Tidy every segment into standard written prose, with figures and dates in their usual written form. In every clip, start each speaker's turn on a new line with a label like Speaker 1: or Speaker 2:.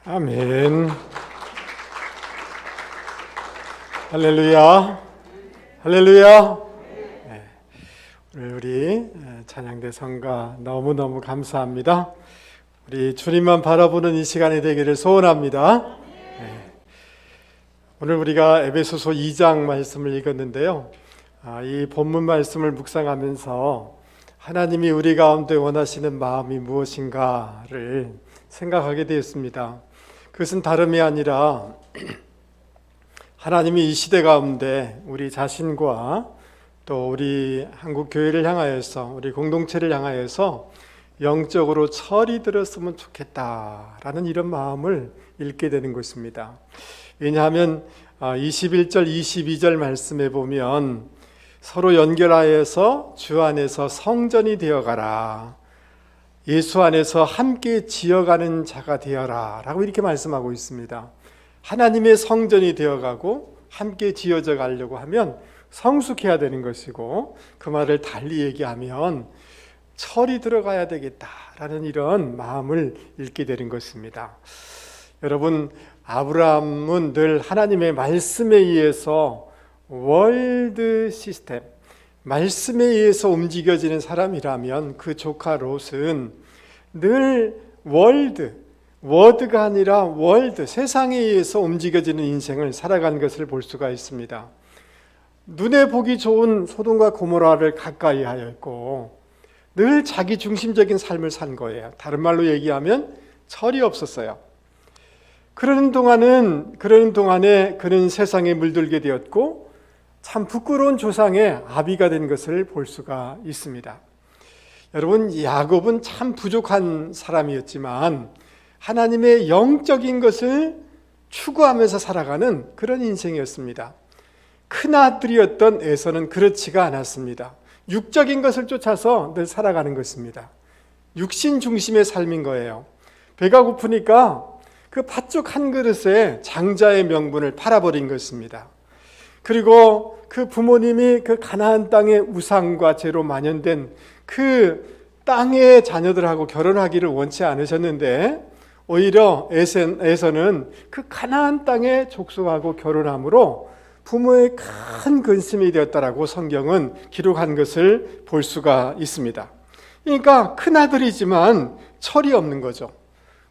Speaker 1: 아멘. 할렐루야. 할렐루야. 네. 오늘 우리 찬양대 성가 너무너무 감사합니다. 우리 주님만 바라보는 이 시간이 되기를 소원합니다. 네. 오늘 우리가 에베소서 2장 말씀을 읽었는데요. 이 본문 말씀을 묵상하면서 하나님이 우리 가운데 원하시는 마음이 무엇인가를 생각하게 되었습니다. 그것은 다름이 아니라 하나님이 이 시대 가운데 우리 자신과 또 우리 한국 교회를 향하여서 우리 공동체를 향하여서 영적으로 철이 들었으면 좋겠다라는 이런 마음을 읽게 되는 것입니다. 왜냐하면 21절 22절 말씀에 보면 서로 연결하여서 주 안에서 성전이 되어가라, 예수 안에서 함께 지어가는 자가 되어라 라고 이렇게 말씀하고 있습니다. 하나님의 성전이 되어가고 함께 지어져 가려고 하면 성숙해야 되는 것이고, 그 말을 달리 얘기하면 철이 들어가야 되겠다라는 이런 마음을 읽게 되는 것입니다. 여러분, 아브라함은 늘 하나님의 말씀에 의해서 월드 시스템, 말씀에 의해서 움직여지는 사람이라면 그 조카 롯은 늘 워드가 아니라 월드, 세상에 의해서 움직여지는 인생을 살아간 것을 볼 수가 있습니다. 눈에 보기 좋은 소돔과 고모라를 가까이 하였고 늘 자기 중심적인 삶을 산 거예요. 다른 말로 얘기하면 철이 없었어요. 그러는 동안에 그는 세상에 물들게 되었고 참 부끄러운 조상의 아비가 된 것을 볼 수가 있습니다. 여러분, 야곱은 참 부족한 사람이었지만 하나님의 영적인 것을 추구하면서 살아가는 그런 인생이었습니다. 큰아들이었던 에서는 그렇지가 않았습니다. 육적인 것을 쫓아서 늘 살아가는 것입니다. 육신 중심의 삶인 거예요. 배가 고프니까 그 팥죽 한 그릇에 장자의 명분을 팔아버린 것입니다. 그리고 그 부모님이 그 가나안 땅의 우상과 죄로 만연된 그 땅의 자녀들하고 결혼하기를 원치 않으셨는데 오히려 에서는 그 가나안 땅의 족속하고 결혼함으로 부모의 큰 근심이 되었다라고 성경은 기록한 것을 볼 수가 있습니다. 그러니까 큰아들이지만 철이 없는 거죠.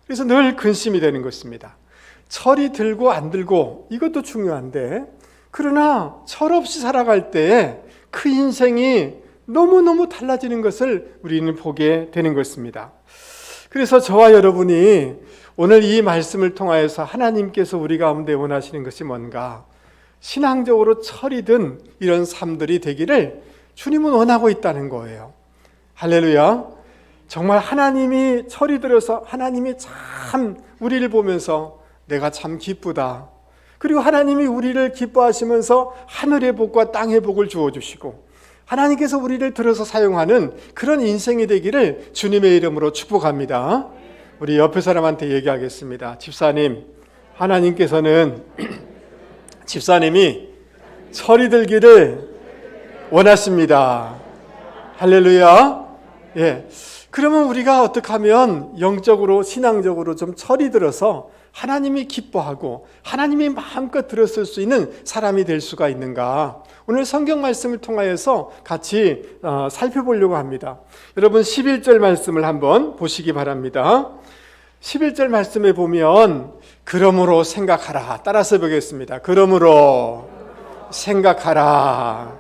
Speaker 1: 그래서 늘 근심이 되는 것입니다. 철이 들고 안 들고 이것도 중요한데, 그러나 철없이 살아갈 때 그 인생이 너무너무 달라지는 것을 우리는 보게 되는 것입니다. 그래서 저와 여러분이 오늘 이 말씀을 통하여서 하나님께서 우리 가운데 원하시는 것이 뭔가, 신앙적으로 철이 든 이런 삶들이 되기를 주님은 원하고 있다는 거예요. 할렐루야. 정말 하나님이 철이 들어서 하나님이 참 우리를 보면서 내가 참 기쁘다, 그리고 하나님이 우리를 기뻐하시면서 하늘의 복과 땅의 복을 주어주시고 하나님께서 우리를 들어서 사용하는 그런 인생이 되기를 주님의 이름으로 축복합니다. 우리 옆에 사람한테 얘기하겠습니다. 집사님, 하나님께서는 집사님이 철이 들기를 원하십니다. 할렐루야. 예. 그러면 우리가 어떻게 하면 영적으로, 신앙적으로 좀 철이 들어서 하나님이 기뻐하고 하나님이 마음껏 들었을 수 있는 사람이 될 수가 있는가? 오늘 성경 말씀을 통하여서 같이 살펴보려고 합니다. 여러분, 11절 말씀을 한번 보시기 바랍니다. 11절 말씀에 보면 그러므로 생각하라. 따라서 보겠습니다. 그러므로 생각하라.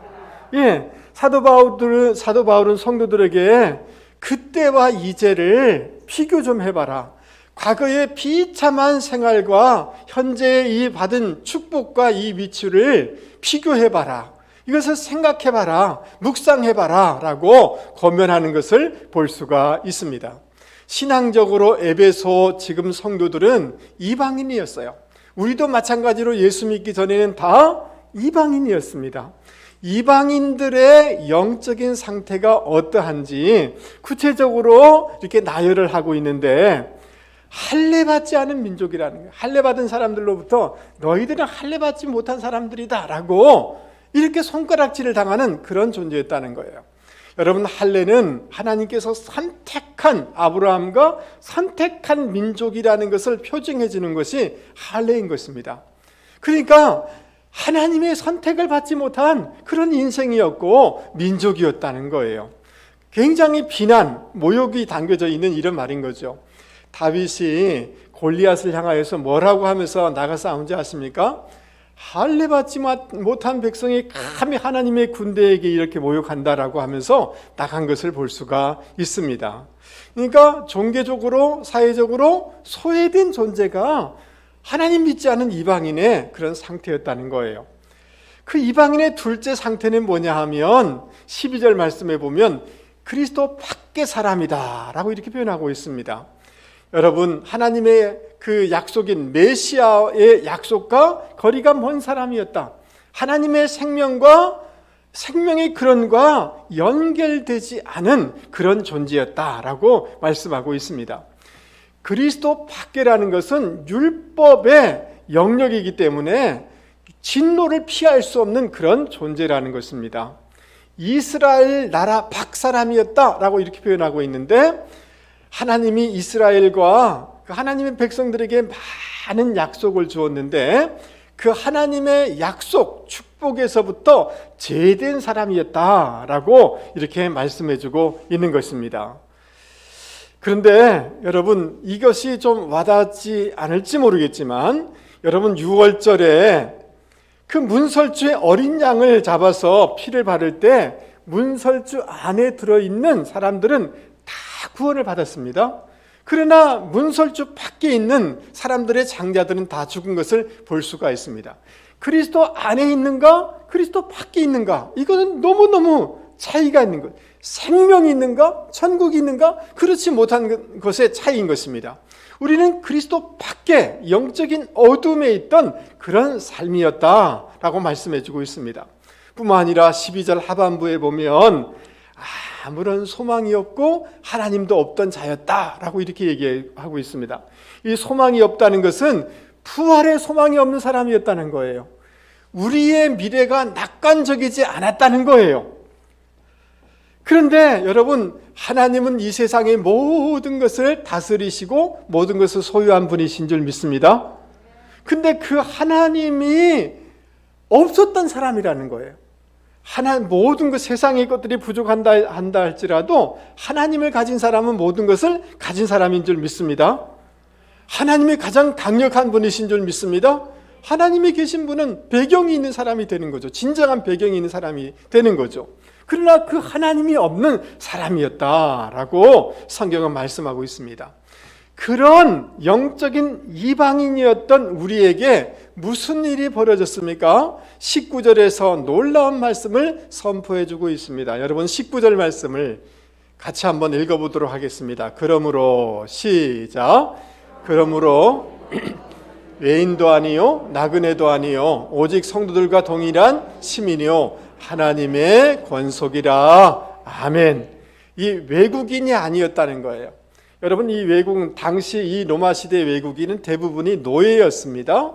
Speaker 1: 예, 사도 바울은 성도들에게 그때와 이제를 비교 좀 해봐라. 과거의 비참한 생활과 현재의 이 받은 축복과 이 위치를 비교해봐라. 이것을 생각해봐라. 묵상해봐라 라고 권면하는 것을 볼 수가 있습니다. 신앙적으로 에베소 지금 성도들은 이방인이었어요. 우리도 마찬가지로 예수 믿기 전에는 다 이방인이었습니다. 이방인들의 영적인 상태가 어떠한지 구체적으로 이렇게 나열을 하고 있는데, 할례받지 않은 민족이라는 거예요. 할례받은 사람들로부터 너희들은 할례받지 못한 사람들이다 라고 이렇게 손가락질을 당하는 그런 존재였다는 거예요. 여러분, 할례는 하나님께서 선택한 아브라함과 선택한 민족이라는 것을 표징해 주는 것이 할례인 것입니다. 그러니까 하나님의 선택을 받지 못한 그런 인생이었고 민족이었다는 거예요. 굉장히 비난, 모욕이 담겨져 있는 이런 말인 거죠. 다윗이 골리앗을 향하여서 뭐라고 하면서 나가 싸운지 아십니까? 할례 받지 못한 백성이 감히 하나님의 군대에게 이렇게 모욕한다라고 하면서 나간 것을 볼 수가 있습니다. 그러니까 종교적으로 사회적으로 소외된 존재가 하나님 믿지 않은 이방인의 그런 상태였다는 거예요. 그 이방인의 둘째 상태는 뭐냐 하면 12절 말씀에 보면 그리스도 밖의 사람이다 라고 이렇게 표현하고 있습니다. 여러분, 하나님의 그 약속인 메시아의 약속과 거리가 먼 사람이었다. 하나님의 생명과 생명의 근원과 연결되지 않은 그런 존재였다라고 말씀하고 있습니다. 그리스도 밖이라는 것은 율법의 영역이기 때문에 진노를 피할 수 없는 그런 존재라는 것입니다. 이스라엘 나라 밖 사람이었다라고 이렇게 표현하고 있는데, 하나님이 이스라엘과 그 하나님의 백성들에게 많은 약속을 주었는데 그 하나님의 약속, 축복에서부터 제된 사람이었다라고 이렇게 말씀해주고 있는 것입니다. 그런데 여러분, 이것이 좀 와닿지 않을지 모르겠지만 여러분, 6월절에 그 문설주의 어린 양을 잡아서 피를 바를 때 문설주 안에 들어있는 사람들은 다 구원을 받았습니다. 그러나 문설주 밖에 있는 사람들의 장자들은 다 죽은 것을 볼 수가 있습니다. 그리스도 안에 있는가? 그리스도 밖에 있는가? 이거는 너무너무 차이가 있는 것. 생명이 있는가? 천국이 있는가? 그렇지 못한 것의 차이인 것입니다. 우리는 그리스도 밖에 영적인 어둠에 있던 그런 삶이었다라고 말씀해주고 있습니다. 뿐만 아니라 12절 하반부에 보면 아무런 소망이 없고 하나님도 없던 자였다라고 이렇게 얘기하고 있습니다. 이 소망이 없다는 것은 부활의 소망이 없는 사람이었다는 거예요. 우리의 미래가 낙관적이지 않았다는 거예요. 그런데 여러분, 하나님은 이 세상의 모든 것을 다스리시고 모든 것을 소유한 분이신 줄 믿습니다. 근데 그 하나님이 없었던 사람이라는 거예요. 모든 것, 세상의 것들이 부족한다 할지라도 하나님을 가진 사람은 모든 것을 가진 사람인 줄 믿습니다. 하나님이 가장 강력한 분이신 줄 믿습니다. 하나님이 계신 분은 배경이 있는 사람이 되는 거죠. 진정한 배경이 있는 사람이 되는 거죠. 그러나 그 하나님이 없는 사람이었다라고 성경은 말씀하고 있습니다. 그런 영적인 이방인이었던 우리에게 무슨 일이 벌어졌습니까? 19절에서 놀라운 말씀을 선포해주고 있습니다. 여러분, 19절 말씀을 같이 한번 읽어보도록 하겠습니다. 그러므로 시작. 그러므로 외인도 아니요 나그네도 아니요 오직 성도들과 동일한 시민이요 하나님의 권속이라. 아멘. 이 외국인이 아니었다는 거예요. 여러분, 이 외국은 당시 이 로마 시대 외국인은 대부분이 노예였습니다.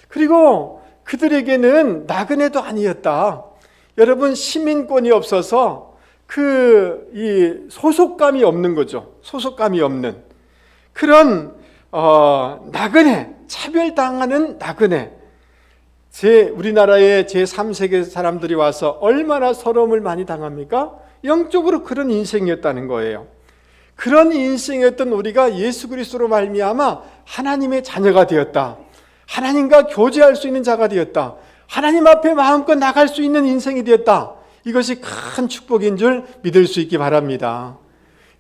Speaker 1: 그리고 그들에게는 나그네도 아니었다. 여러분, 시민권이 없어서 이 소속감이 없는 거죠. 소속감이 없는 그런 나그네, 차별당하는 나그네. 우리나라의 제3세계 사람들이 와서 얼마나 서러움을 많이 당합니까? 영적으로 그런 인생이었다는 거예요. 그런 인생이었던 우리가 예수 그리스도로 말미암아 하나님의 자녀가 되었다. 하나님과 교제할 수 있는 자가 되었다. 하나님 앞에 마음껏 나갈 수 있는 인생이 되었다. 이것이 큰 축복인 줄 믿을 수 있기 바랍니다.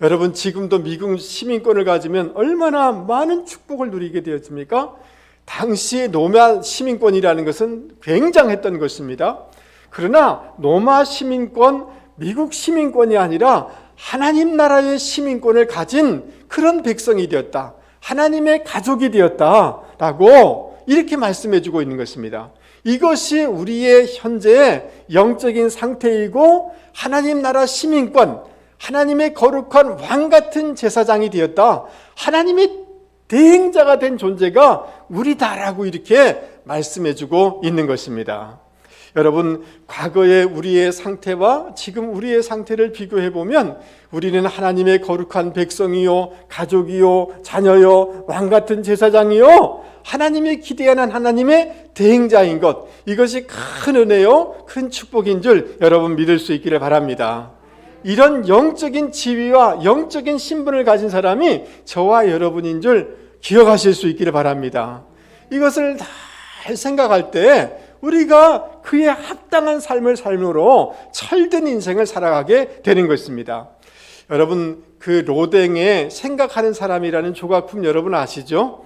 Speaker 1: 여러분, 지금도 미국 시민권을 가지면 얼마나 많은 축복을 누리게 되었습니까? 당시의 로마 시민권이라는 것은 굉장했던 것입니다. 그러나 로마 시민권, 미국 시민권이 아니라 하나님 나라의 시민권을 가진 그런 백성이 되었다. 하나님의 가족이 되었다라고 이렇게 말씀해 주고 있는 것입니다. 이것이 우리의 현재의 영적인 상태이고 하나님 나라 시민권, 하나님의 거룩한 왕 같은 제사장이 되었다. 하나님의 대행자가 된 존재가 우리다라고 이렇게 말씀해 주고 있는 것입니다. 여러분, 과거의 우리의 상태와 지금 우리의 상태를 비교해 보면 우리는 하나님의 거룩한 백성이요, 가족이요, 자녀요, 왕 같은 제사장이요, 하나님이 기대하는 하나님의 대행자인 것, 이것이 큰 은혜요, 큰 축복인 줄 여러분 믿을 수 있기를 바랍니다. 이런 영적인 지위와 영적인 신분을 가진 사람이 저와 여러분인 줄 기억하실 수 있기를 바랍니다. 이것을 잘 생각할 때 우리가 그에 합당한 삶을 삶으로 철든 인생을 살아가게 되는 것입니다. 여러분, 그 로댕의 생각하는 사람이라는 조각품 여러분 아시죠?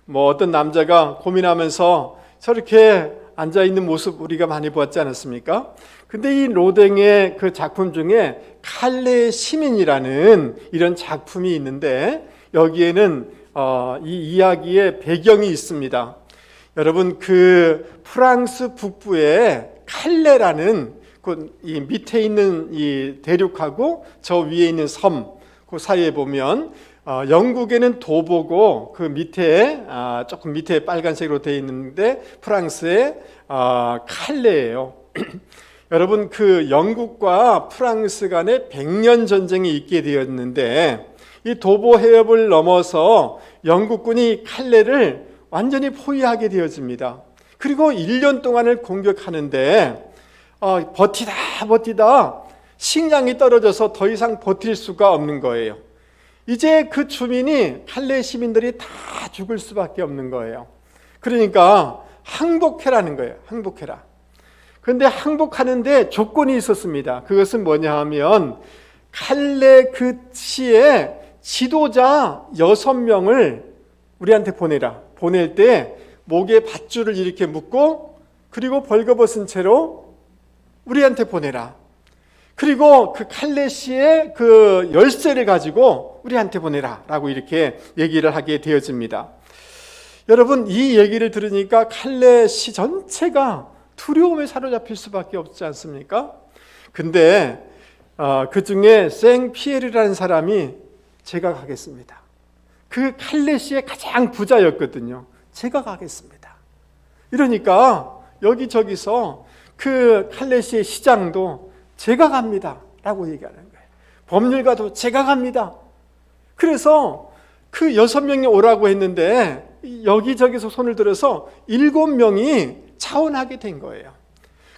Speaker 1: 뭐 어떤 남자가 고민하면서 저렇게 앉아있는 모습 우리가 많이 보았지 않았습니까? 근데 이 로댕의 그 작품 중에 칼레의 시민이라는 이런 작품이 있는데 여기에는 이 이야기의 배경이 있습니다. 여러분, 그 프랑스 북부에 칼레라는 이 밑에 있는 이 대륙하고 저 위에 있는 섬, 그 사이에 보면 영국에는 도보고 그 밑에 조금 밑에 빨간색으로 되어 있는데 프랑스의 칼레예요. 여러분, 그 영국과 프랑스 간에 100년 전쟁이 있게 되었는데 이 도보 해협을 넘어서 영국군이 칼레를 완전히 포위하게 되어집니다. 그리고 1년 동안을 공격하는데 버티다 식량이 떨어져서 더 이상 버틸 수가 없는 거예요. 이제 그 주민이 칼레 시민들이 다 죽을 수밖에 없는 거예요. 그러니까 항복해라는 거예요. 항복해라. 그런데 항복하는데 조건이 있었습니다. 그것은 뭐냐 하면 칼레 그 시에 지도자 6명을 우리한테 보내라. 보낼 때 목에 밧줄을 이렇게 묶고 그리고 벌거벗은 채로 우리한테 보내라. 그리고 그 칼레시의 그 열쇠를 가지고 우리한테 보내라 라고 이렇게 얘기를 하게 되어집니다. 여러분, 이 얘기를 들으니까 칼레시 전체가 두려움에 사로잡힐 수밖에 없지 않습니까? 근데 그 중에 생피에르라는 사람이 제가 가겠습니다. 그 칼레시의 가장 부자였거든요. 제가 가겠습니다. 이러니까 여기저기서 그 칼레시의 시장도 제가 갑니다 라고 얘기하는 거예요. 법률가도 제가 갑니다. 그래서 그 6명이 오라고 했는데 여기저기서 손을 들어서 7명이 차원하게 된 거예요.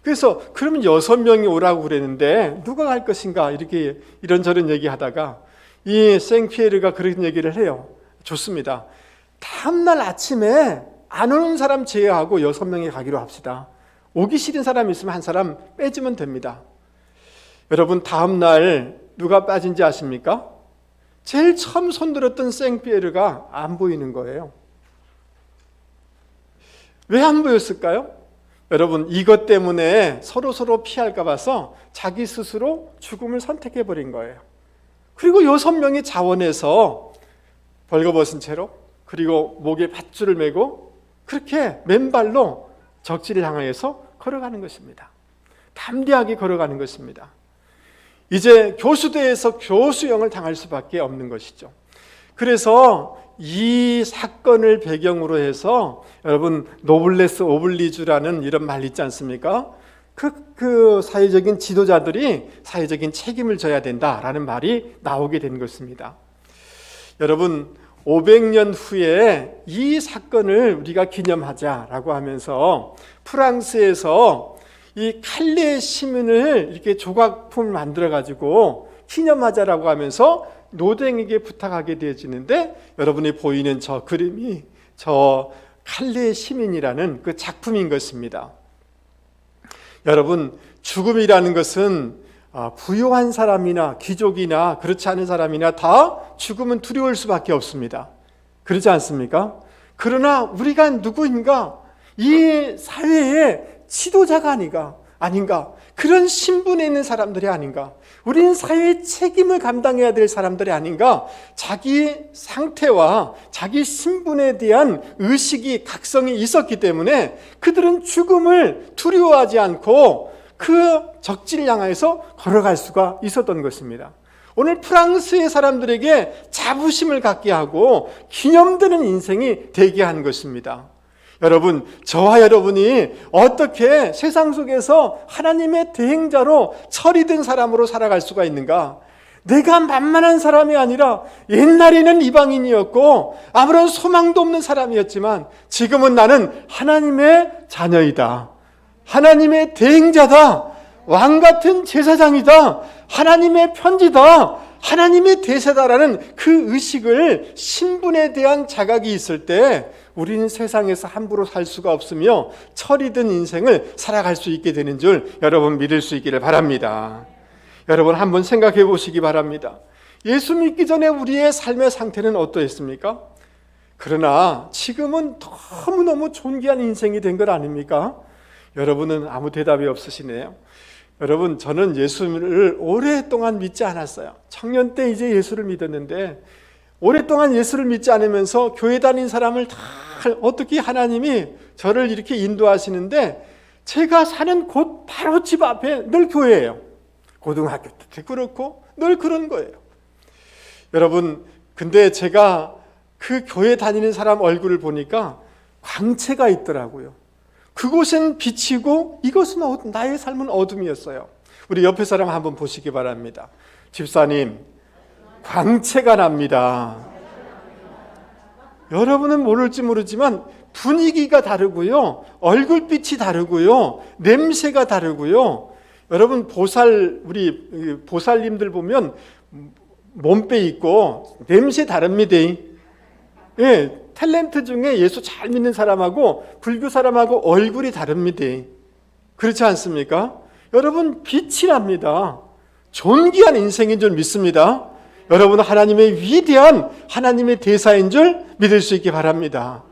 Speaker 1: 그래서 그러면 6명이 오라고 그랬는데 누가 갈 것인가 이렇게 이런저런 얘기하다가 이 생피에르가 그런 얘기를 해요. 좋습니다. 다음날 아침에 안 오는 사람 제외하고 6명이 가기로 합시다. 오기 싫은 사람 있으면 한 사람 빼주면 됩니다. 여러분, 다음날 누가 빠진지 아십니까? 제일 처음 손들었던 생피에르가 안 보이는 거예요. 왜 안 보였을까요? 여러분, 이것 때문에 서로 피할까 봐서 자기 스스로 죽음을 선택해버린 거예요. 그리고 6명이 자원해서 벌거벗은 채로 그리고 목에 밧줄을 메고 그렇게 맨발로 적지를 향해서 걸어가는 것입니다. 담대하게 걸어가는 것입니다. 이제 교수대에서 교수형을 당할 수밖에 없는 것이죠. 그래서 이 사건을 배경으로 해서 여러분 노블레스 오블리주라는 이런 말 있지 않습니까? 그 사회적인 지도자들이 사회적인 책임을 져야 된다라는 말이 나오게 된 것입니다. 여러분, 500년 후에 이 사건을 우리가 기념하자라고 하면서 프랑스에서 이 칼레 시민을 이렇게 조각품을 만들어 가지고 기념하자라고 하면서 노댕에게 부탁하게 되어지는데 여러분이 보이는 저 그림이 저 칼레 시민이라는 그 작품인 것입니다. 여러분, 죽음이라는 것은 부유한 사람이나 귀족이나 그렇지 않은 사람이나 다 죽음은 두려울 수밖에 없습니다. 그렇지 않습니까? 그러나 우리가 누구인가? 이 사회의 지도자가 아닌가? 그런 신분에 있는 사람들이 아닌가? 우리는 사회의 책임을 감당해야 될 사람들이 아닌가? 자기 상태와 자기 신분에 대한 의식이 각성이 있었기 때문에 그들은 죽음을 두려워하지 않고 그 적진을 향해서 걸어갈 수가 있었던 것입니다. 오늘 프랑스의 사람들에게 자부심을 갖게 하고 기념되는 인생이 되게 한 것입니다. 여러분, 저와 여러분이 어떻게 세상 속에서 하나님의 대행자로 철이든 사람으로 살아갈 수가 있는가? 내가 만만한 사람이 아니라 옛날에는 이방인이었고 아무런 소망도 없는 사람이었지만 지금은 나는 하나님의 자녀이다. 하나님의 대행자다. 왕같은 제사장이다. 하나님의 편지다. 하나님의 대세다라는 그 의식을, 신분에 대한 자각이 있을 때 우리는 세상에서 함부로 살 수가 없으며 철이든 인생을 살아갈 수 있게 되는 줄 여러분 믿을 수 있기를 바랍니다. 여러분 한번 생각해 보시기 바랍니다. 예수 믿기 전에 우리의 삶의 상태는 어떠했습니까? 그러나 지금은 너무너무 존귀한 인생이 된 것 아닙니까? 여러분은 아무 대답이 없으시네요. 여러분, 저는 예수를 오랫동안 믿지 않았어요. 청년 때 이제 예수를 믿었는데 오랫동안 예수를 믿지 않으면서 교회 다닌 사람을 다 어떻게 하나님이 저를 이렇게 인도하시는데 제가 사는 곳 바로 집 앞에 늘 교회예요. 고등학교 때 그렇고 늘 그런 거예요. 여러분, 근데 제가 그 교회 다니는 사람 얼굴을 보니까 광채가 있더라고요. 그곳은 빛이고 이것은 나의 삶은 어둠이었어요. 우리 옆에 사람 한번 보시기 바랍니다. 집사님, 광채가 납니다. 여러분은 모를지 모르지만 분위기가 다르고요, 얼굴빛이 다르고요, 냄새가 다르고요. 여러분 우리 보살님들 보면 몸빼 있고 냄새 다릅니다. 예, 탤런트 중에 예수 잘 믿는 사람하고 불교 사람하고 얼굴이 다릅니다. 그렇지 않습니까? 여러분 빛이 납니다. 존귀한 인생인 줄 믿습니다. 여러분은 하나님의 위대한 하나님의 대사인 줄 믿을 수 있기 바랍니다.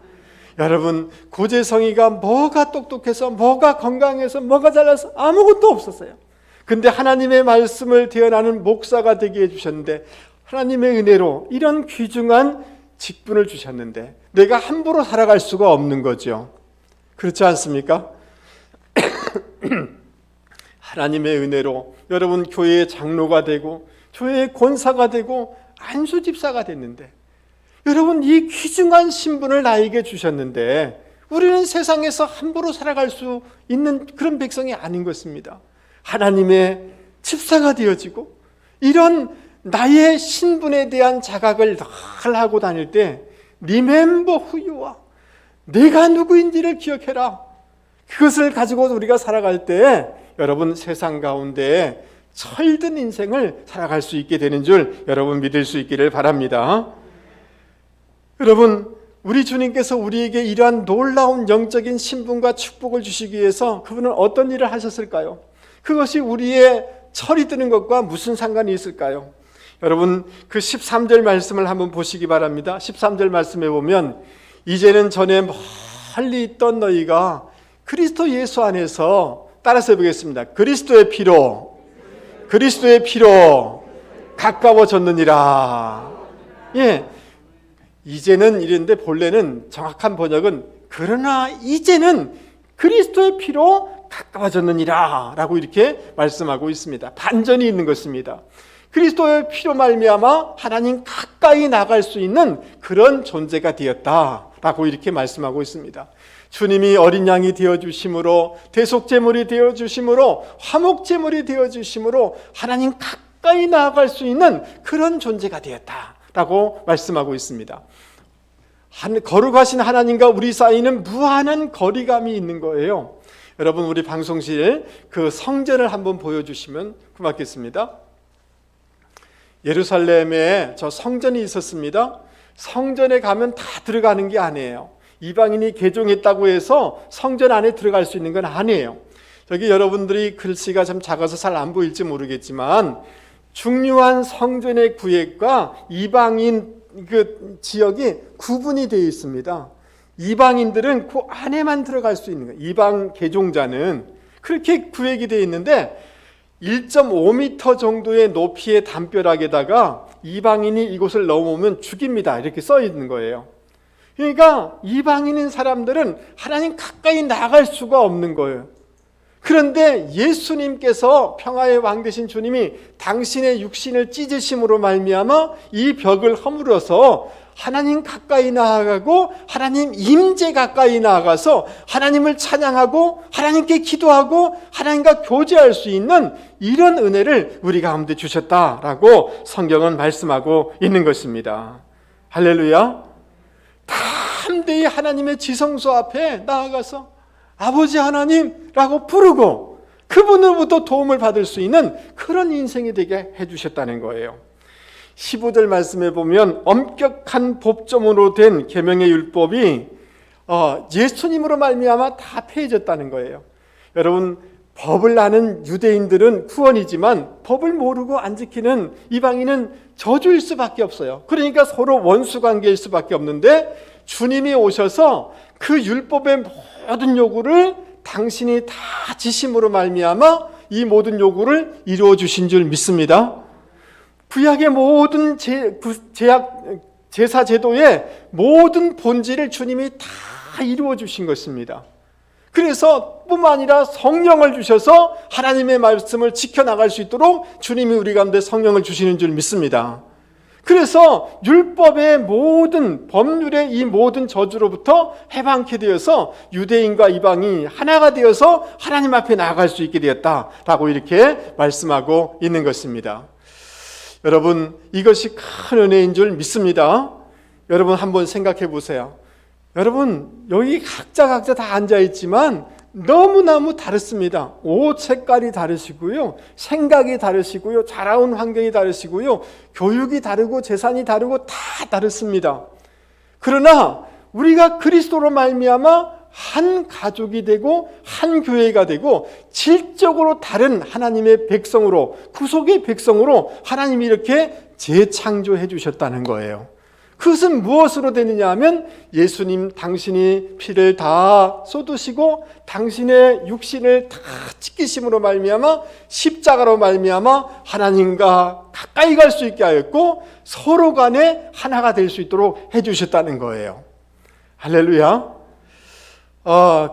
Speaker 1: 여러분, 고재성이가 뭐가 똑똑해서 뭐가 건강해서 뭐가 잘나서 아무것도 없었어요. 근데 하나님의 말씀을 대언하는 목사가 되게 해주셨는데 하나님의 은혜로 이런 귀중한 직분을 주셨는데 내가 함부로 살아갈 수가 없는 거죠. 그렇지 않습니까? 하나님의 은혜로 여러분 교회의 장로가 되고 교회의 권사가 되고 안수집사가 됐는데 여러분 이 귀중한 신분을 나에게 주셨는데 우리는 세상에서 함부로 살아갈 수 있는 그런 백성이 아닌 것입니다. 하나님의 집사가 되어지고 이런 나의 신분에 대한 자각을 늘 하고 다닐 때 Remember who you are. 내가 누구인지를 기억해라. 그것을 가지고 우리가 살아갈 때 여러분 세상 가운데 철든 인생을 살아갈 수 있게 되는 줄 여러분 믿을 수 있기를 바랍니다. 여러분, 우리 주님께서 우리에게 이러한 놀라운 영적인 신분과 축복을 주시기 위해서 그분은 어떤 일을 하셨을까요? 그것이 우리의 철이 드는 것과 무슨 상관이 있을까요? 여러분 그 13절 말씀을 한번 보시기 바랍니다. 13절 말씀에 보면 이제는 전에 멀리 있던 너희가 그리스도 예수 안에서 따라서 해보겠습니다. 그리스도의 피로 가까워졌느니라. 예, 이제는 이랬는데 본래는 정확한 번역은 그러나 이제는 그리스도의 피로 가까워졌느니라 라고 이렇게 말씀하고 있습니다. 반전이 있는 것입니다. 그리스도의 피로 말미암아 하나님 가까이 나갈 수 있는 그런 존재가 되었다라고 이렇게 말씀하고 있습니다. 주님이 어린 양이 되어주심으로 대속제물이 되어주심으로 화목제물이 되어주심으로 하나님 가까이 나아갈 수 있는 그런 존재가 되었다라고 말씀하고 있습니다. 거룩하신 하나님과 우리 사이는 무한한 거리감이 있는 거예요. 여러분 우리 방송실 그 성전을 한번 보여주시면 고맙겠습니다. 예루살렘에 저 성전이 있었습니다. 성전에 가면 다 들어가는 게 아니에요. 이방인이 개종했다고 해서 성전 안에 들어갈 수 있는 건 아니에요. 저기 여러분들이 글씨가 좀 작아서 잘 안 보일지 모르겠지만 중요한 성전의 구획과 이방인 그 지역이 구분이 되어 있습니다. 이방인들은 그 안에만 들어갈 수 있는 거예요. 이방 개종자는 그렇게 구획이 되어 있는데 1.5m 정도의 높이의 담벼락에다가 이방인이 이곳을 넘어오면 죽입니다. 이렇게 써 있는 거예요. 그러니까 이방인인 사람들은 하나님 가까이 나갈 수가 없는 거예요. 그런데 예수님께서 평화의 왕 되신 주님이 당신의 육신을 찢으심으로 말미암아 이 벽을 허물어서 하나님 가까이 나아가고 하나님 임재 가까이 나아가서 하나님을 찬양하고 하나님께 기도하고 하나님과 교제할 수 있는 이런 은혜를 우리 가운데 주셨다라고 성경은 말씀하고 있는 것입니다. 할렐루야. 담대히 하나님의 지성소 앞에 나아가서 아버지 하나님라고 부르고 그분으로부터 도움을 받을 수 있는 그런 인생이 되게 해주셨다는 거예요. 15절 말씀에 보면 엄격한 법조문으로 된 계명의 율법이 예수님으로 말미암아 다 폐해졌다는 거예요. 여러분, 법을 아는 유대인들은 구원이지만 법을 모르고 안 지키는 이방인은 저주일 수밖에 없어요. 그러니까 서로 원수 관계일 수밖에 없는데 주님이 오셔서 그 율법의 모든 요구를 당신이 다 지심으로 말미암아 이 모든 요구를 이루어 주신 줄 믿습니다. 구약의 모든 제사 제도의 모든 본질을 주님이 다 이루어 주신 것입니다. 그래서 뿐만 아니라 성령을 주셔서 하나님의 말씀을 지켜나갈 수 있도록 주님이 우리 가운데 성령을 주시는 줄 믿습니다. 그래서 율법의 모든 법률의 이 모든 저주로부터 해방케 되어서 유대인과 이방이 하나가 되어서 하나님 앞에 나아갈 수 있게 되었다라고 이렇게 말씀하고 있는 것입니다. 여러분, 이것이 큰 은혜인 줄 믿습니다. 여러분 한번 생각해 보세요. 여러분, 여기 각자 다 앉아있지만 너무너무 다르습니다. 옷 색깔이 다르시고요, 생각이 다르시고요, 자라온 환경이 다르시고요, 교육이 다르고 재산이 다르고 다 다르습니다. 그러나 우리가 그리스도로 말미암아 한 가족이 되고 한 교회가 되고 질적으로 다른 하나님의 백성으로, 구속의 백성으로 하나님이 이렇게 재창조해 주셨다는 거예요. 그것은 무엇으로 되느냐 하면 예수님 당신이 피를 다 쏟으시고 당신의 육신을 다 찢기심으로 말미암아 십자가로 말미암아 하나님과 가까이 갈 수 있게 하였고 서로 간에 하나가 될 수 있도록 해주셨다는 거예요. 할렐루야.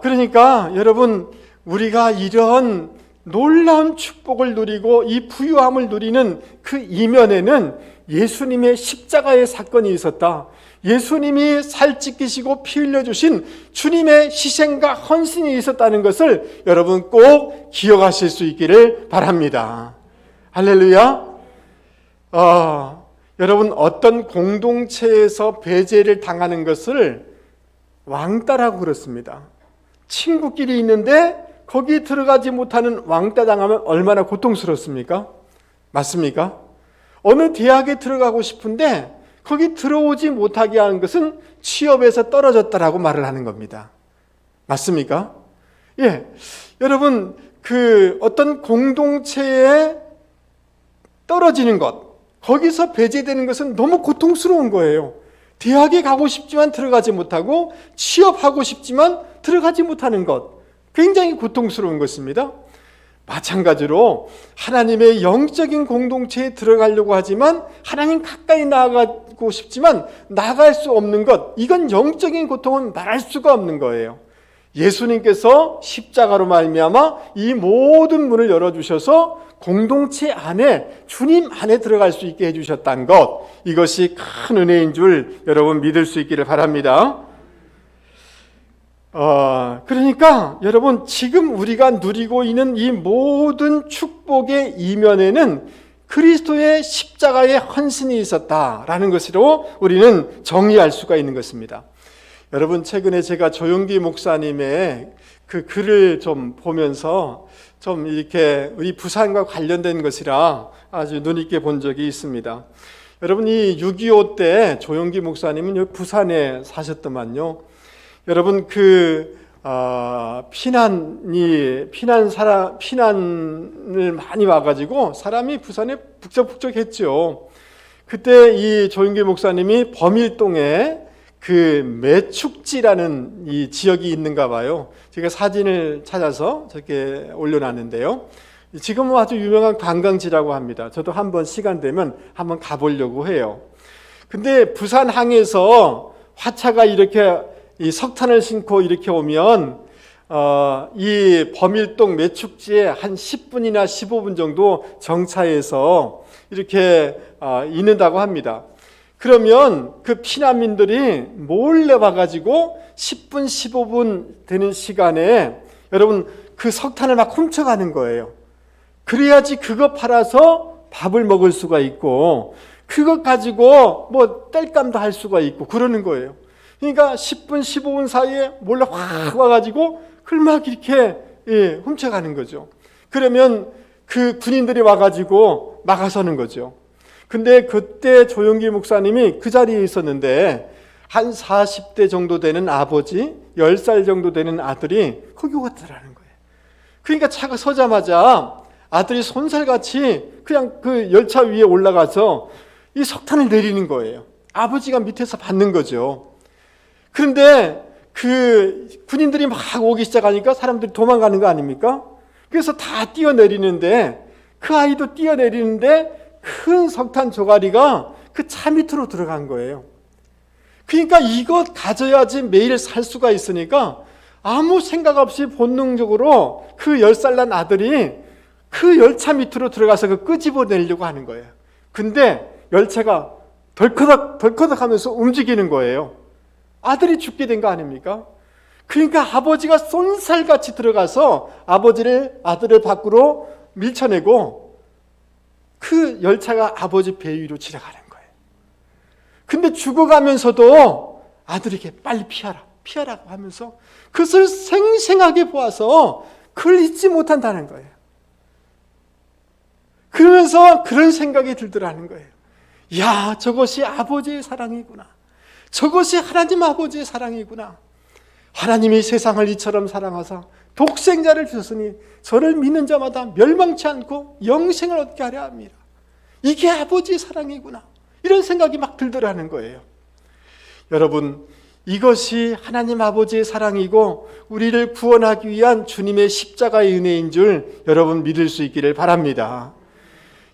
Speaker 1: 그러니까 여러분, 우리가 이런 놀라운 축복을 누리고 이 부유함을 누리는 그 이면에는 예수님의 십자가의 사건이 있었다. 예수님이 살 찢기시고 피 흘려주신 주님의 희생과 헌신이 있었다는 것을 여러분 꼭 기억하실 수 있기를 바랍니다. 할렐루야. 여러분, 어떤 공동체에서 배제를 당하는 것을 왕따라고 그렇습니다. 친구끼리 있는데 거기 들어가지 못하는 왕따 당하면 얼마나 고통스럽습니까? 맞습니까? 어느 대학에 들어가고 싶은데 거기 들어오지 못하게 하는 것은 취업에서 떨어졌다라고 말을 하는 겁니다. 맞습니까? 예. 여러분, 어떤 공동체에 떨어지는 것, 거기서 배제되는 것은 너무 고통스러운 거예요. 대학에 가고 싶지만 들어가지 못하고 취업하고 싶지만 들어가지 못하는 것, 굉장히 고통스러운 것입니다. 마찬가지로 하나님의 영적인 공동체에 들어가려고 하지만 하나님 가까이 나아가고 싶지만 나갈 수 없는 것, 이건 영적인 고통은 말할 수가 없는 거예요. 예수님께서 십자가로 말미암아 이 모든 문을 열어주셔서 공동체 안에, 주님 안에 들어갈 수 있게 해주셨다는 것, 이것이 큰 은혜인 줄 여러분 믿을 수 있기를 바랍니다. 그러니까 여러분, 지금 우리가 누리고 있는 이 모든 축복의 이면에는 그리스도의 십자가의 헌신이 있었다라는 것으로 우리는 정의할 수가 있는 것입니다. 여러분, 최근에 제가 조용기 목사님의 그 글을 좀 보면서 좀 이렇게 우리 부산과 관련된 것이라 아주 눈있게 본 적이 있습니다. 여러분, 이 6.25 때 조용기 목사님은 여기 부산에 사셨더만요. 여러분, 피난을 많이 와가지고 사람이 부산에 북적북적했죠. 그때 이 조윤기 목사님이 범일동에 그 매축지라는 이 지역이 있는가 봐요. 제가 사진을 찾아서 저렇게 올려놨는데요. 지금은 아주 유명한 관광지라고 합니다. 저도 한번 시간 되면 한번 가보려고 해요. 근데 부산항에서 화차가 이렇게 이 석탄을 싣고 이렇게 오면 이 범일동 매축지에 한 10분이나 15분 정도 정차해서 이렇게 있는다고 합니다. 그러면 그 피난민들이 몰래 와가지고 10분, 15분 되는 시간에 여러분 그 석탄을 막 훔쳐가는 거예요. 그래야지 그거 팔아서 밥을 먹을 수가 있고 그것 가지고 뭐 땔감도 할 수가 있고 그러는 거예요. 그러니까 10분, 15분 사이에 몰래 확 와가지고 그걸 막 이렇게 훔쳐가는 거죠. 그러면 그 군인들이 와가지고 막아서는 거죠. 근데 그때 조용기 목사님이 그 자리에 있었는데 한 40대 정도 되는 아버지, 10살 정도 되는 아들이 거기 왔더라는 거예요. 그러니까 차가 서자마자 아들이 손살같이 그냥 그 열차 위에 올라가서 이 석탄을 내리는 거예요. 아버지가 밑에서 받는 거죠. 그런데 그 군인들이 막 오기 시작하니까 사람들이 도망가는 거 아닙니까? 그래서 다 뛰어내리는데 그 아이도 뛰어내리는데 큰 석탄 조가리가 그 차 밑으로 들어간 거예요. 그러니까 이것 가져야지 매일 살 수가 있으니까 아무 생각 없이 본능적으로 그 10살 난 아들이 그 열차 밑으로 들어가서 그 끄집어내려고 하는 거예요. 근데 열차가 덜커덕 덜커덕 하면서 움직이는 거예요. 아들이 죽게 된 거 아닙니까? 그러니까 아버지가 쏜살같이 들어가서 아들을 밖으로 밀쳐내고 그 열차가 아버지 배 위로 지나가는 거예요. 근데 죽어가면서도 아들에게 빨리 피하라고 하면서 그것을 생생하게 보아서 그걸 잊지 못한다는 거예요. 그러면서 그런 생각이 들더라는 거예요. 야, 저것이 아버지의 사랑이구나. 저것이 하나님 아버지의 사랑이구나. 하나님이 세상을 이처럼 사랑하사 독생자를 주셨으니 저를 믿는 자마다 멸망치 않고 영생을 얻게 하려 합니다. 이게 아버지의 사랑이구나. 이런 생각이 막 들더라는 거예요. 여러분, 이것이 하나님 아버지의 사랑이고 우리를 구원하기 위한 주님의 십자가의 은혜인 줄 여러분 믿을 수 있기를 바랍니다.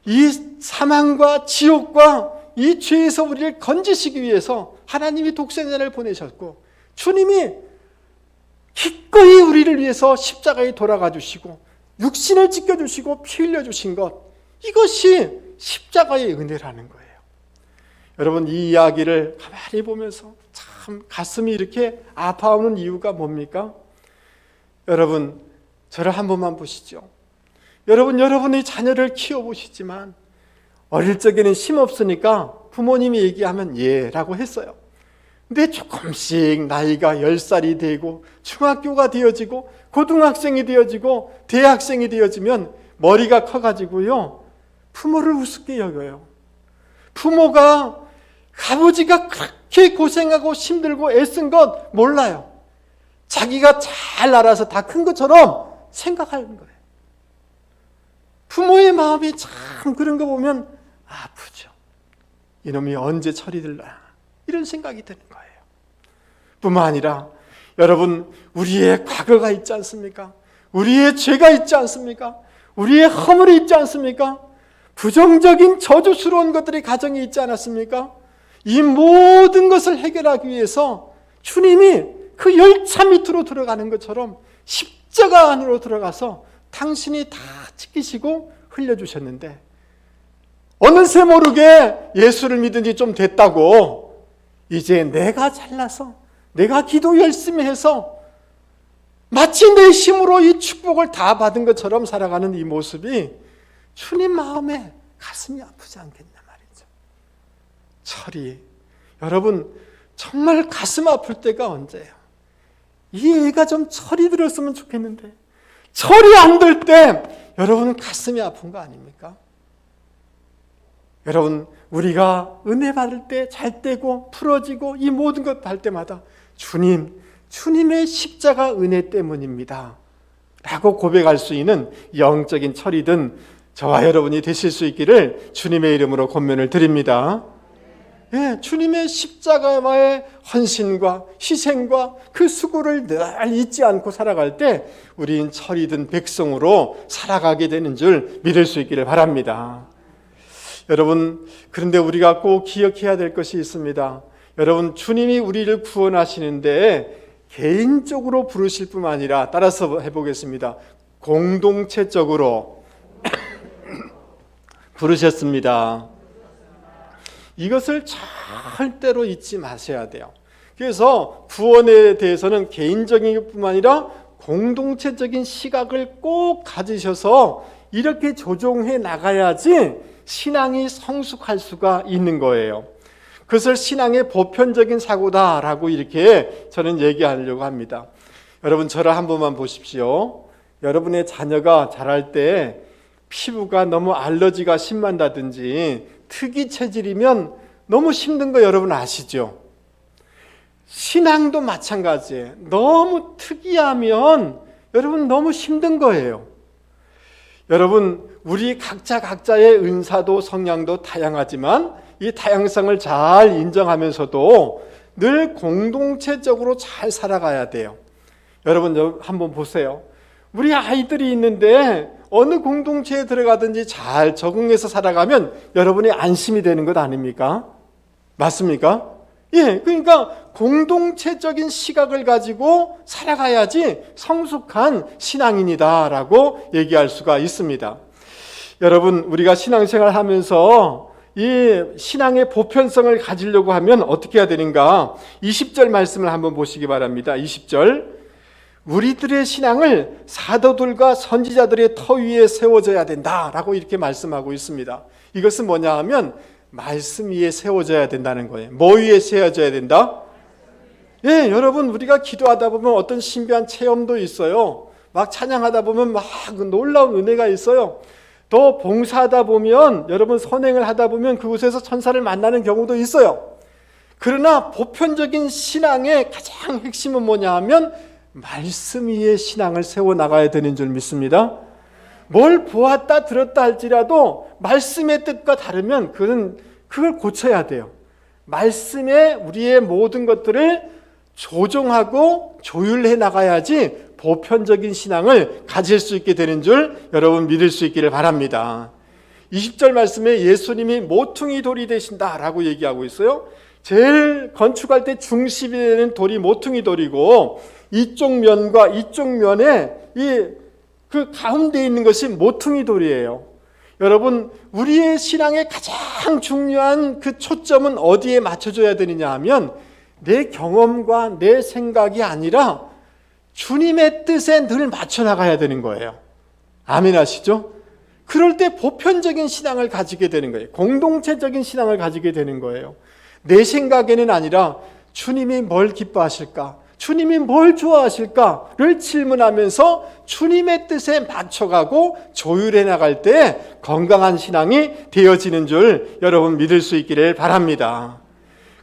Speaker 1: 이 사망과 지옥과 이 죄에서 우리를 건지시기 위해서 하나님이 독생자를 보내셨고 주님이 기꺼이 우리를 위해서 십자가에 돌아가 주시고 육신을 지켜주시고 피 흘려주신 것, 이것이 십자가의 은혜라는 거예요. 여러분, 이 이야기를 가만히 보면서 참 가슴이 이렇게 아파오는 이유가 뭡니까? 여러분, 저를 한 번만 보시죠. 여러분의 자녀를 키워보시지만 어릴 적에는 힘없으니까 부모님이 얘기하면 예 라고 했어요. 근데 조금씩 나이가 10살이 되고 중학교가 되어지고 고등학생이 되어지고 대학생이 되어지면 머리가 커가지고요 부모를 우습게 여겨요. 부모가 아버지가 그렇게 고생하고 힘들고 애쓴 것 몰라요. 자기가 잘 알아서 다 큰 것처럼 생각하는 거예요. 부모의 마음이 참 그런 거 보면 아프죠. 이놈이 언제 철이 들나 이런 생각이 드는 거예요. 뿐만 아니라 여러분, 우리의 과거가 있지 않습니까? 우리의 죄가 있지 않습니까? 우리의 허물이 있지 않습니까? 부정적인 저주스러운 것들이 가정에 있지 않았습니까? 이 모든 것을 해결하기 위해서 주님이 그 열차 밑으로 들어가는 것처럼 십자가 안으로 들어가서 당신이 다 지키시고 흘려주셨는데 어느새 모르게 예수를 믿은 지 좀 됐다고 이제 내가 잘나서 내가 기도 열심히 해서 마치 내 힘으로 이 축복을 다 받은 것처럼 살아가는 이 모습이 주님 마음에 가슴이 아프지 않겠냐 말이죠. 철이, 여러분 정말 가슴 아플 때가 언제예요? 이 애가 좀 철이 들었으면 좋겠는데 철이 안 들 때 여러분 가슴이 아픈 거 아닙니까? 여러분, 우리가 은혜 받을 때 잘 되고 풀어지고 이 모든 것 받을 때마다 주님의 십자가 은혜 때문입니다 라고 고백할 수 있는 영적인 철이든 저와 여러분이 되실 수 있기를 주님의 이름으로 권면을 드립니다. 예, 주님의 십자가의 헌신과 희생과 그 수고를 늘 잊지 않고 살아갈 때 우린 철이든 백성으로 살아가게 되는 줄 믿을 수 있기를 바랍니다. 여러분, 그런데 우리가 꼭 기억해야 될 것이 있습니다. 여러분, 주님이 우리를 구원하시는데 개인적으로 부르실 뿐만 아니라, 따라서 해보겠습니다. 공동체적으로 부르셨습니다. 이것을 절대로 잊지 마셔야 돼요. 그래서 구원에 대해서는 개인적인 것뿐만 아니라 공동체적인 시각을 꼭 가지셔서 이렇게 조종해 나가야지 신앙이 성숙할 수가 있는 거예요. 그것을 신앙의 보편적인 사고다라고 이렇게 저는 얘기하려고 합니다. 여러분, 저를 한 번만 보십시오. 여러분의 자녀가 자랄 때 피부가 너무 알러지가 심한다든지 특이 체질이면 너무 힘든 거 여러분 아시죠? 신앙도 마찬가지예요. 너무 특이하면 여러분 너무 힘든 거예요. 여러분, 우리 각자의 은사도 성향도 다양하지만 이 다양성을 잘 인정하면서도 늘 공동체적으로 잘 살아가야 돼요. 여러분 한번 보세요. 우리 아이들이 있는데 어느 공동체에 들어가든지 잘 적응해서 살아가면 여러분이 안심이 되는 것 아닙니까? 맞습니까? 예, 그러니까 공동체적인 시각을 가지고 살아가야지 성숙한 신앙인이다라고 얘기할 수가 있습니다. 여러분, 우리가 신앙생활 하면서 이 신앙의 보편성을 가지려고 하면 어떻게 해야 되는가? 20절 말씀을 한번 보시기 바랍니다. 20절. 우리들의 신앙을 사도들과 선지자들의 터 위에 세워져야 된다라고 이렇게 말씀하고 있습니다. 이것은 뭐냐 하면 말씀 위에 세워져야 된다는 거예요. 뭐 위에 세워져야 된다? 예, 여러분, 우리가 기도하다 보면 어떤 신비한 체험도 있어요. 막 찬양하다 보면 막 놀라운 은혜가 있어요. 또 봉사하다 보면, 여러분 선행을 하다 보면 그곳에서 천사를 만나는 경우도 있어요. 그러나 보편적인 신앙의 가장 핵심은 뭐냐 하면 말씀 위에 신앙을 세워나가야 되는 줄 믿습니다. 뭘 보았다 들었다 할지라도 말씀의 뜻과 다르면 그걸 고쳐야 돼요. 말씀에 우리의 모든 것들을 조정하고 조율해 나가야지 보편적인 신앙을 가질 수 있게 되는 줄 여러분 믿을 수 있기를 바랍니다. 20절 말씀에 예수님이 모퉁이 돌이 되신다라고 얘기하고 있어요. 제일 건축할 때 중심이 되는 돌이 모퉁이 돌이고 이쪽 면과 이쪽 면에 그 가운데 있는 것이 모퉁이 돌이에요. 여러분, 우리의 신앙의 가장 중요한 그 초점은 어디에 맞춰줘야 되느냐 하면 내 경험과 내 생각이 아니라 주님의 뜻에 늘 맞춰 나가야 되는 거예요. 아멘 하시죠? 그럴 때 보편적인 신앙을 가지게 되는 거예요. 공동체적인 신앙을 가지게 되는 거예요. 내 생각에는 아니라 주님이 뭘 기뻐하실까? 주님이 뭘 좋아하실까를 질문하면서 주님의 뜻에 맞춰가고 조율해 나갈 때 건강한 신앙이 되어지는 줄 여러분 믿을 수 있기를 바랍니다.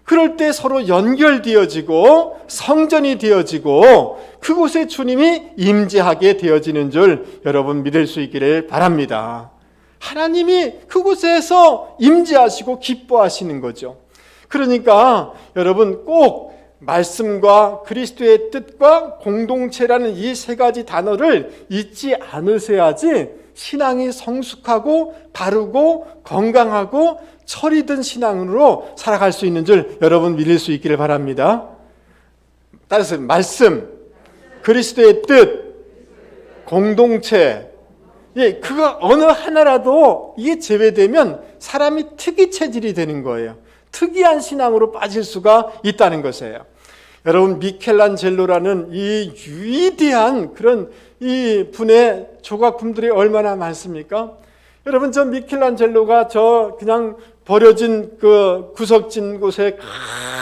Speaker 1: 그럴 때 서로 연결되어지고 성전이 되어지고 그곳에 주님이 임재하게 되어지는 줄 여러분 믿을 수 있기를 바랍니다. 하나님이 그곳에서 임재하시고 기뻐하시는 거죠. 그러니까 여러분 꼭 말씀과 그리스도의 뜻과 공동체라는 이 세 가지 단어를 잊지 않으셔야지 신앙이 성숙하고 바르고 건강하고 철이 든 신앙으로 살아갈 수 있는 줄 여러분 믿을 수 있기를 바랍니다. 따라서 말씀, 그리스도의 뜻, 공동체, 그거 어느 하나라도 이게 제외되면 사람이 특이 체질이 되는 거예요. 특이한 신앙으로 빠질 수가 있다는 것이에요. 여러분, 미켈란젤로라는 이 위대한 그런 이 분의 조각품들이 얼마나 많습니까? 여러분, 저 미켈란젤로가 저 그냥 버려진 그 구석진 곳에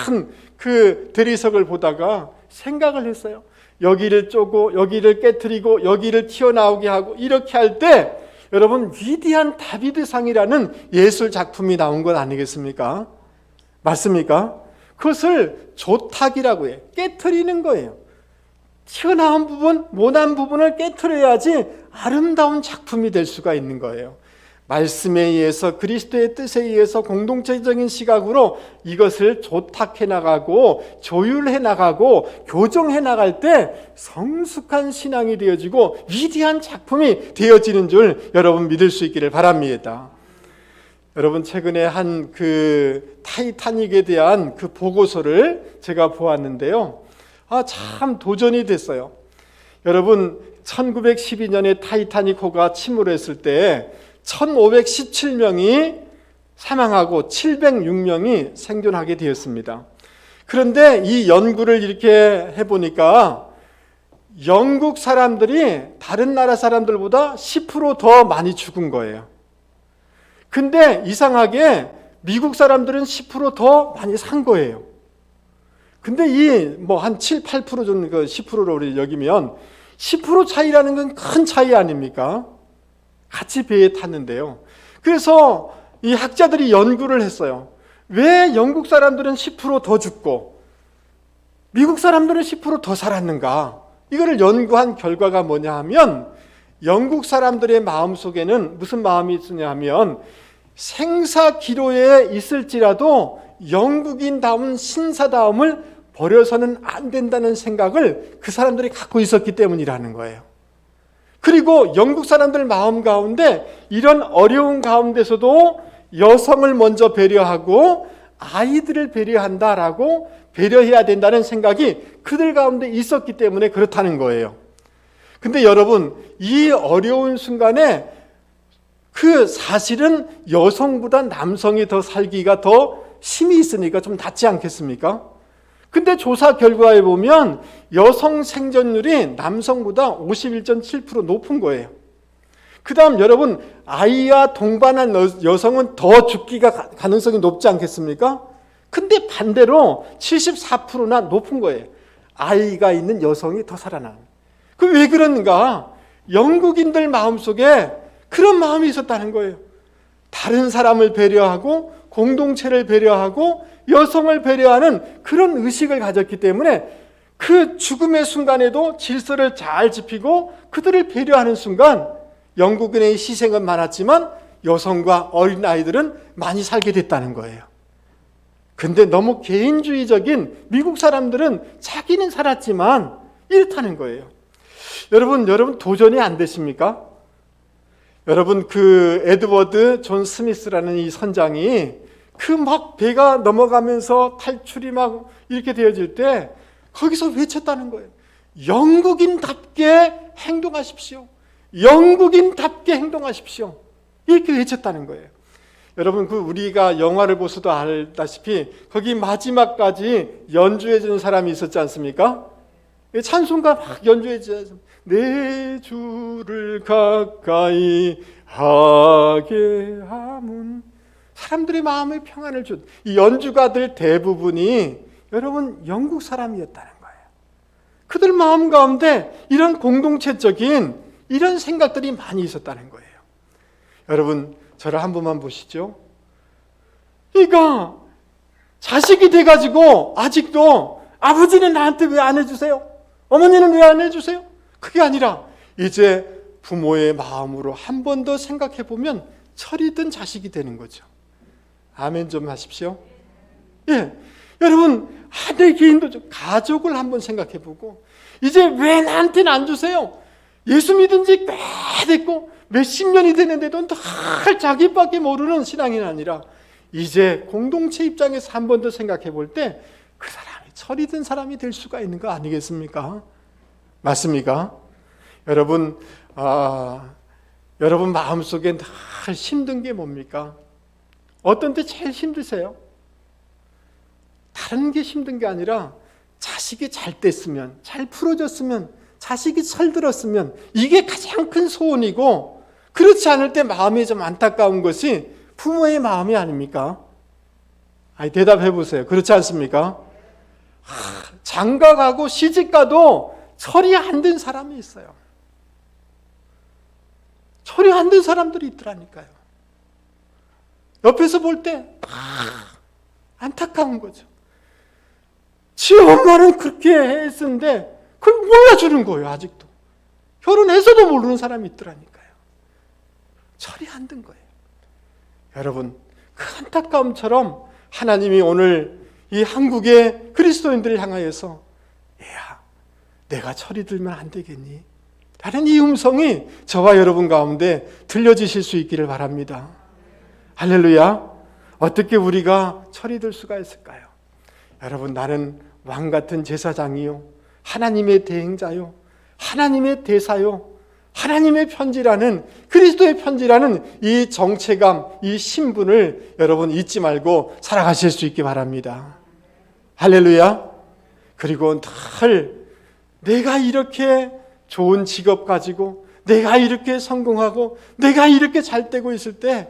Speaker 1: 큰 그 대리석을 보다가 생각을 했어요. 여기를 쪼고 여기를 깨트리고 여기를 튀어나오게 하고 이렇게 할 때 여러분 위대한 다비드상이라는 예술 작품이 나온 것 아니겠습니까? 맞습니까? 그것을 조탁이라고 해요. 깨트리는 거예요. 튀어나온 부분, 모난 부분을 깨트려야지 아름다운 작품이 될 수가 있는 거예요. 말씀에 의해서 그리스도의 뜻에 의해서 공동체적인 시각으로 이것을 조탁해 나가고 조율해 나가고 교정해 나갈 때 성숙한 신앙이 되어지고 위대한 작품이 되어지는 줄 여러분 믿을 수 있기를 바랍니다. 여러분, 최근에 한 그 타이타닉에 대한 그 보고서를 제가 보았는데요. 참 도전이 됐어요. 여러분, 1912년에 타이타닉호가 침몰했을 때 1517명이 사망하고 706명이 생존하게 되었습니다. 그런데 이 연구를 이렇게 해보니까 영국 사람들이 다른 나라 사람들보다 10% 더 많이 죽은 거예요. 근데 이상하게 미국 사람들은 10% 더 많이 산 거예요. 근데 이 뭐 한 7, 8% 정도 그 10%로 우리 여기면 10% 차이라는 건 큰 차이 아닙니까? 같이 배에 탔는데요. 그래서 이 학자들이 연구를 했어요. 왜 영국 사람들은 10%더 죽고 미국 사람들은 10%더 살았는가? 이거를 연구한 결과가 뭐냐 하면 영국 사람들의 마음속에는 무슨 마음이 있으냐 하면 생사기로에 있을지라도 영국인다운 신사다움을 버려서는 안 된다는 생각을 그 사람들이 갖고 있었기 때문이라는 거예요. 그리고 영국 사람들 마음 가운데 이런 어려운 가운데서도 여성을 먼저 배려하고 아이들을 배려한다라고 배려해야 된다는 생각이 그들 가운데 있었기 때문에 그렇다는 거예요. 근데 여러분, 이 어려운 순간에 그 사실은 여성보다 남성이 더 살기가 더 힘이 있으니까 좀 낫지 않겠습니까? 근데 조사 결과에 보면 여성 생존율이 남성보다 51.7% 높은 거예요. 그 다음 여러분, 아이와 동반한 여성은 더 죽기가 가능성이 높지 않겠습니까? 근데 반대로 74%나 높은 거예요. 아이가 있는 여성이 더 살아나는. 그 왜 그런가? 영국인들 마음속에 그런 마음이 있었다는 거예요. 다른 사람을 배려하고 공동체를 배려하고 여성을 배려하는 그런 의식을 가졌기 때문에 그 죽음의 순간에도 질서를 잘 지키고 그들을 배려하는 순간 영국인의 희생은 많았지만 여성과 어린아이들은 많이 살게 됐다는 거예요. 근데 너무 개인주의적인 미국 사람들은 자기는 살았지만 이렇다는 거예요. 여러분 도전이 안 되십니까? 여러분 그 에드워드 존 스미스라는 이 선장이 그 막 배가 넘어가면서 탈출이 막 이렇게 되어질 때 거기서 외쳤다는 거예요. 영국인답게 행동하십시오. 영국인답게 행동하십시오. 이렇게 외쳤다는 거예요. 여러분 그 우리가 영화를 보서도 알다시피 거기 마지막까지 연주해 주는 사람이 있었지 않습니까? 찬송가 막 연주해 주죠. 내 주를 가까이 하게 함은 사람들의 마음에 평안을 준 이 연주가들 대부분이 여러분 영국 사람이었다는 거예요. 그들 마음 가운데 이런 공동체적인 이런 생각들이 많이 있었다는 거예요. 여러분 저를 한 번만 보시죠. 그러니까 자식이 돼가지고 아직도 아버지는 나한테 왜 안 해주세요? 어머니는 왜 안 해주세요? 그게 아니라 이제 부모의 마음으로 한 번 더 생각해 보면 철이 든 자식이 되는 거죠. 아멘 좀 하십시오. 예, 여러분 내 개인도 가족을 한번 생각해 보고 이제 왜 나한테는 안 주세요? 예수 믿은 지 꽤 됐고 몇십 년이 되는데도 늘 자기밖에 모르는 신앙이 아니라 이제 공동체 입장에서 한 번 더 생각해 볼 때 그 사람이 철이 든 사람이 될 수가 있는 거 아니겠습니까? 맞습니까? 여러분 여러분 마음속에 늘 힘든 게 뭡니까? 어떤 때 제일 힘드세요? 다른 게 힘든 게 아니라 자식이 잘 됐으면, 잘 풀어졌으면, 자식이 철들었으면 이게 가장 큰 소원이고 그렇지 않을 때 마음이 좀 안타까운 것이 부모의 마음이 아닙니까? 아니 대답해 보세요. 그렇지 않습니까? 장가가고 시집가도 철이 안 든 사람이 있어요. 철이 안 든 사람들이 있더라니까요. 옆에서 볼 때 안타까운 거죠. 지 엄마는 그렇게 했었는데 그걸 몰라주는 거예요. 아직도 결혼해서도 모르는 사람이 있더라니까요. 철이 안 든 거예요. 여러분 그 안타까움처럼 하나님이 오늘 이 한국의 그리스도인들을 향하여서 야 내가 철이 들면 안 되겠니? 라는 이 음성이 저와 여러분 가운데 들려지실 수 있기를 바랍니다. 할렐루야. 어떻게 우리가 철이 들 수가 있을까요? 여러분 나는 왕 같은 제사장이요 하나님의 대행자요 하나님의 대사요 하나님의 편지라는, 그리스도의 편지라는 이 정체감, 이 신분을 여러분 잊지 말고 살아가실 수 있기 바랍니다. 할렐루야. 그리고 늘 내가 이렇게 좋은 직업 가지고, 내가 이렇게 성공하고, 내가 이렇게 잘 되고 있을 때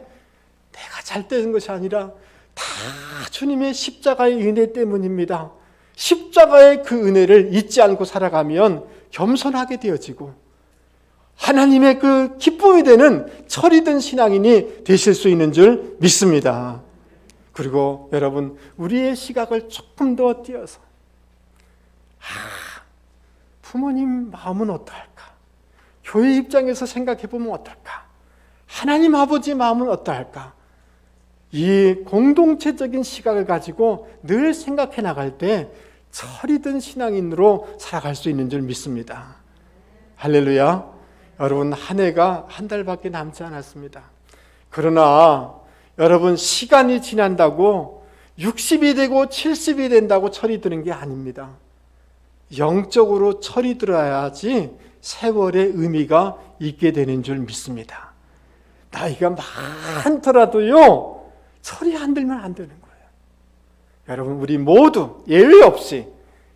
Speaker 1: 내가 잘 되는 것이 아니라 다 주님의 십자가의 은혜 때문입니다. 십자가의 그 은혜를 잊지 않고 살아가면 겸손하게 되어지고 하나님의 그 기쁨이 되는 철이 든 신앙인이 되실 수 있는 줄 믿습니다. 그리고 여러분, 우리의 시각을 조금 더 띄어서 부모님 마음은 어떠할까? 교회 입장에서 생각해 보면 어떨까? 하나님 아버지 마음은 어떠할까? 이 공동체적인 시각을 가지고 늘 생각해 나갈 때 철이 든 신앙인으로 살아갈 수 있는 줄 믿습니다. 할렐루야. 여러분, 한 해가 한 달밖에 남지 않았습니다. 그러나 여러분, 시간이 지난다고 60이 되고 70이 된다고 철이 드는 게 아닙니다. 영적으로 철이 들어야지 세월의 의미가 있게 되는 줄 믿습니다. 나이가 많더라도요, 철이 안 들면 안 되는 거예요. 여러분, 우리 모두 예외 없이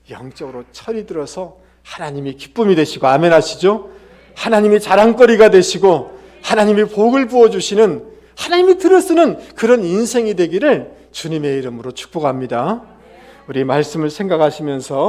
Speaker 1: 영적으로 철이 들어서 하나님이 기쁨이 되시고, 아멘 하시죠? 하나님이 자랑거리가 되시고 하나님이 복을 부어주시는, 하나님이 들어쓰는 그런 인생이 되기를 주님의 이름으로 축복합니다. 우리 말씀을 생각하시면서